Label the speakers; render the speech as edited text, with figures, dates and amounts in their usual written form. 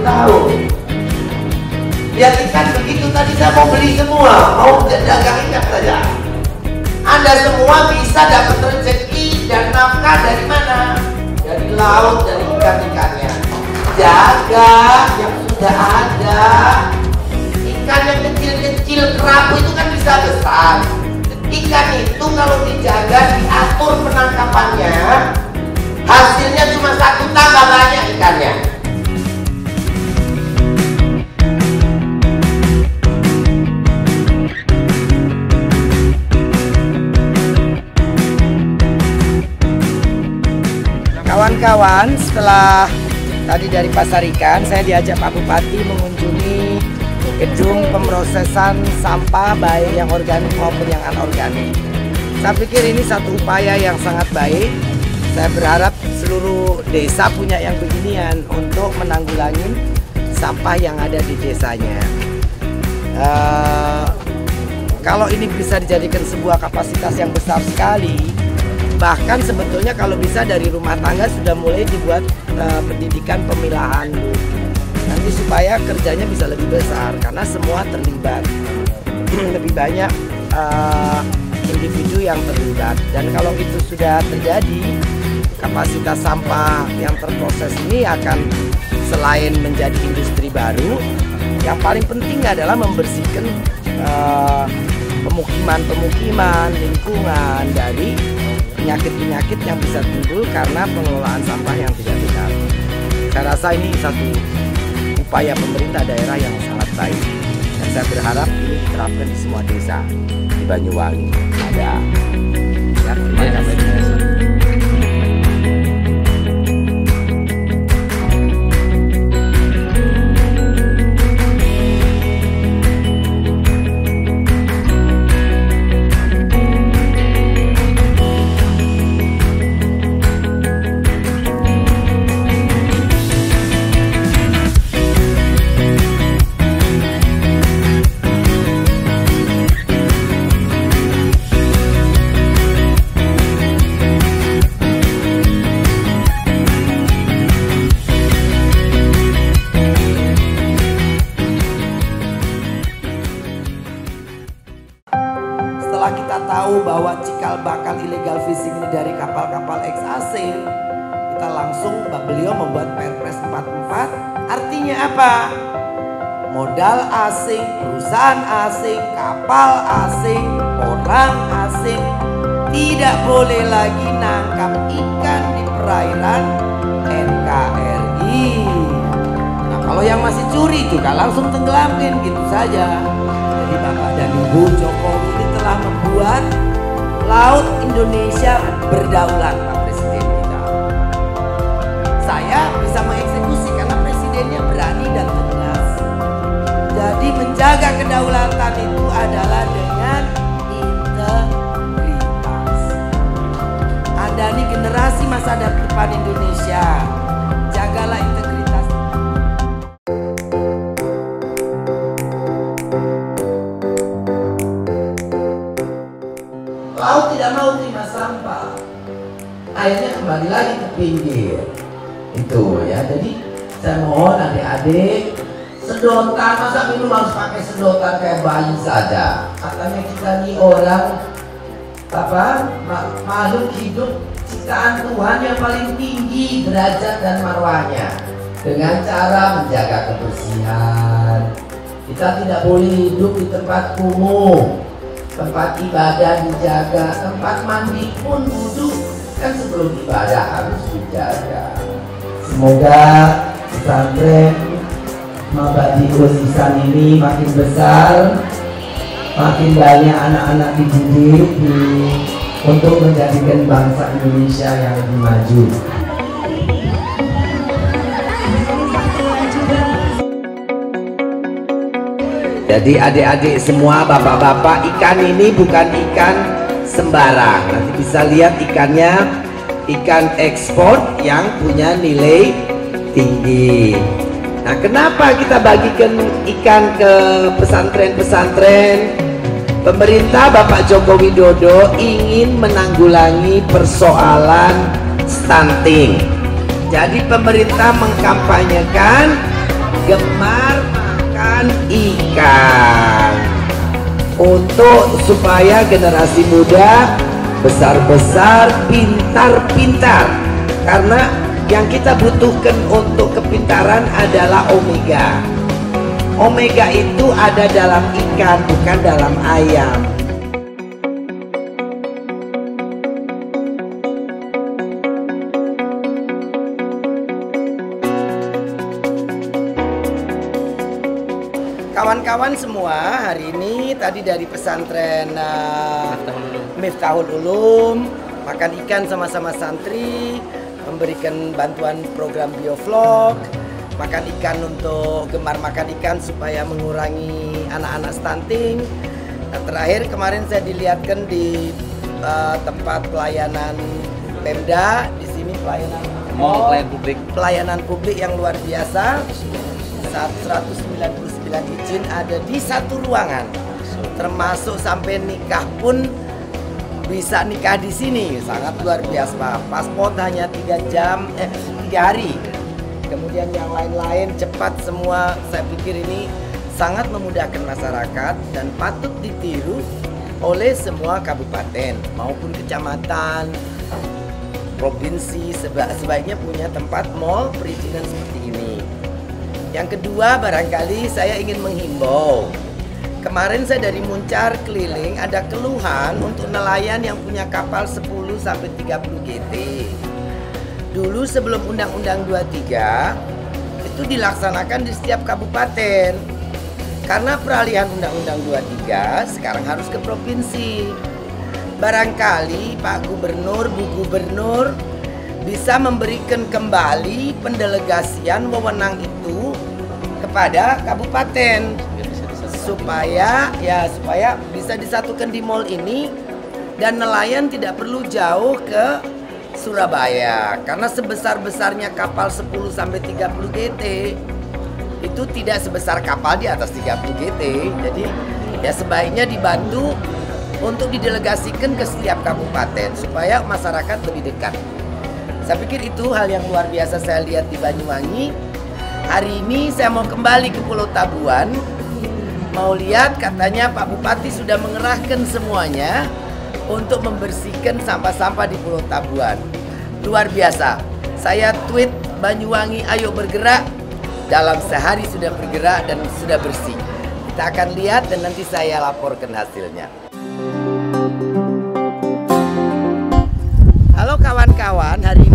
Speaker 1: tahun. Lihat ikan begitu tadi saya mau beli semua, mau dagang ikan saja. Anda semua bisa dapat rezeki dan nafkah dari mana? Dari laut, dari ikan-ikannya. Jaga yang sudah ada. Ikan yang kecil-kecil, kerapu itu kan bisa besar. Ikan itu kalau dijaga, diatur penangkapannya, hasilnya cuma satu, tambah banyak ikannya.
Speaker 2: Kawan-kawan, setelah tadi dari Pasar Ikan, saya diajak Pak Bupati mengunjungi gedung pemrosesan sampah baik yang organik maupun yang anorganik. Saya pikir ini satu upaya yang sangat baik. Saya berharap seluruh desa punya yang beginian untuk menanggulangi sampah yang ada di desanya. Kalau ini bisa dijadikan sebuah kapasitas yang besar sekali, bahkan sebetulnya kalau bisa dari rumah tangga sudah mulai dibuat pendidikan pemilahan nanti supaya kerjanya bisa lebih besar karena semua terlibat. Lebih banyak individu yang terlibat, dan kalau itu sudah terjadi, kapasitas sampah yang terproses ini akan selain menjadi industri baru, yang paling penting adalah membersihkan pemukiman, lingkungan dari penyakit-penyakit yang bisa timbul karena pengelolaan sampah yang tidak benar. Saya rasa ini satu upaya pemerintah daerah yang sangat baik, dan saya berharap ini diterapkan di semua desa di Banyuwangi. Ada ya, terima kasih. Setelah kita tahu bahwa cikal bakal illegal fishing ini dari kapal-kapal ex asing, kita langsung beliau membuat Perpres 44. Artinya apa? Modal asing, perusahaan asing, kapal asing, orang asing tidak boleh lagi nangkap ikan di perairan NKRI. Nah, kalau yang masih curi juga langsung tenggelamkan gitu saja. Jadi Bapak dan Ibu Jokowi ini telah membuat laut Indonesia berdaulat, Pak Presiden kita. Saya bisa mengeksekusi karena presidennya berani dan tegas. Jadi menjaga kedaulatan itu adalah dengan integritas. Anda ini generasi masa depan Indonesia, jagalah integritas.
Speaker 1: Laut tidak mau terima sampah, akhirnya kembali lagi ke pinggir. Itu ya, jadi saya mohon adik-adik, sedotan, masa minum harus pakai sedotan kayak bayi saja? Katanya kita ini orang makhluk hidup ciptaan Tuhan yang paling tinggi derajat dan marwahnya, dengan cara menjaga kebersihan. Kita tidak boleh hidup di tempat kumuh. Tempat ibadah dijaga, tempat mandi pun wudhu kan sebelum ibadah harus dijaga. Semoga pesantren Mabadiul Ihsan ini makin besar, makin banyak anak-anak dididik untuk menjadikan bangsa Indonesia yang lebih maju. Jadi adik-adik semua, bapak-bapak, ikan ini bukan ikan sembarang. Nanti bisa lihat ikannya, ikan ekspor yang punya nilai tinggi. Nah, kenapa kita bagikan ikan ke pesantren-pesantren? Pemerintah Bapak Joko Widodo ingin menanggulangi persoalan stunting. Jadi pemerintah mengkampanyekan
Speaker 2: gemar makan ikan. Untuk supaya generasi muda besar-besar, pintar-pintar. Karena yang kita butuhkan untuk kepintaran adalah omega. Omega itu ada dalam ikan, bukan dalam ayam. Kawan-kawan semua, hari ini tadi dari pesantren Miftahul Ulum makan ikan sama-sama santri, memberikan bantuan program biovlog, makan ikan untuk gemar makan ikan supaya mengurangi anak-anak stunting. Nah, terakhir kemarin saya dilihatkan di tempat pelayanan Pemda, di sini pelayanan pelayanan publik yang luar biasa. 199 izin ada di satu ruangan, termasuk sampai nikah pun bisa nikah di sini, sangat luar biasa. Paspor hanya 3 hari, kemudian yang lain-lain cepat semua. Saya pikir ini sangat memudahkan masyarakat dan patut ditiru oleh semua kabupaten maupun kecamatan, provinsi. Sebaiknya punya tempat mall perizinan seperti ini. Yang kedua, barangkali saya ingin menghimbau. Kemarin saya dari Muncar keliling, ada keluhan untuk nelayan yang punya kapal 10 sampai 30 GT. Dulu sebelum Undang-Undang 23 itu dilaksanakan di setiap kabupaten. Karena peralihan Undang-Undang 23 sekarang harus ke provinsi. Barangkali Pak Gubernur, Bu Gubernur bisa memberikan kembali pendelegasian wewenang itu kepada kabupaten supaya bisa disatukan di mall ini dan nelayan tidak perlu jauh ke Surabaya, karena sebesar-besarnya kapal 10 sampai 30 GT itu tidak sebesar kapal di atas 30 GT. Jadi ya sebaiknya dibantu untuk didelegasikan ke setiap kabupaten supaya masyarakat lebih dekat. Saya pikir itu hal yang luar biasa saya lihat di Banyuwangi. Hari ini saya mau kembali ke Pulau Tabuan. Mau lihat, katanya Pak Bupati sudah mengerahkan semuanya untuk membersihkan sampah-sampah di Pulau Tabuan. Luar biasa. Saya tweet Banyuwangi ayo bergerak. Dalam sehari sudah bergerak dan sudah bersih. Kita akan lihat dan nanti saya laporkan hasilnya. Halo kawan-kawan, hari ini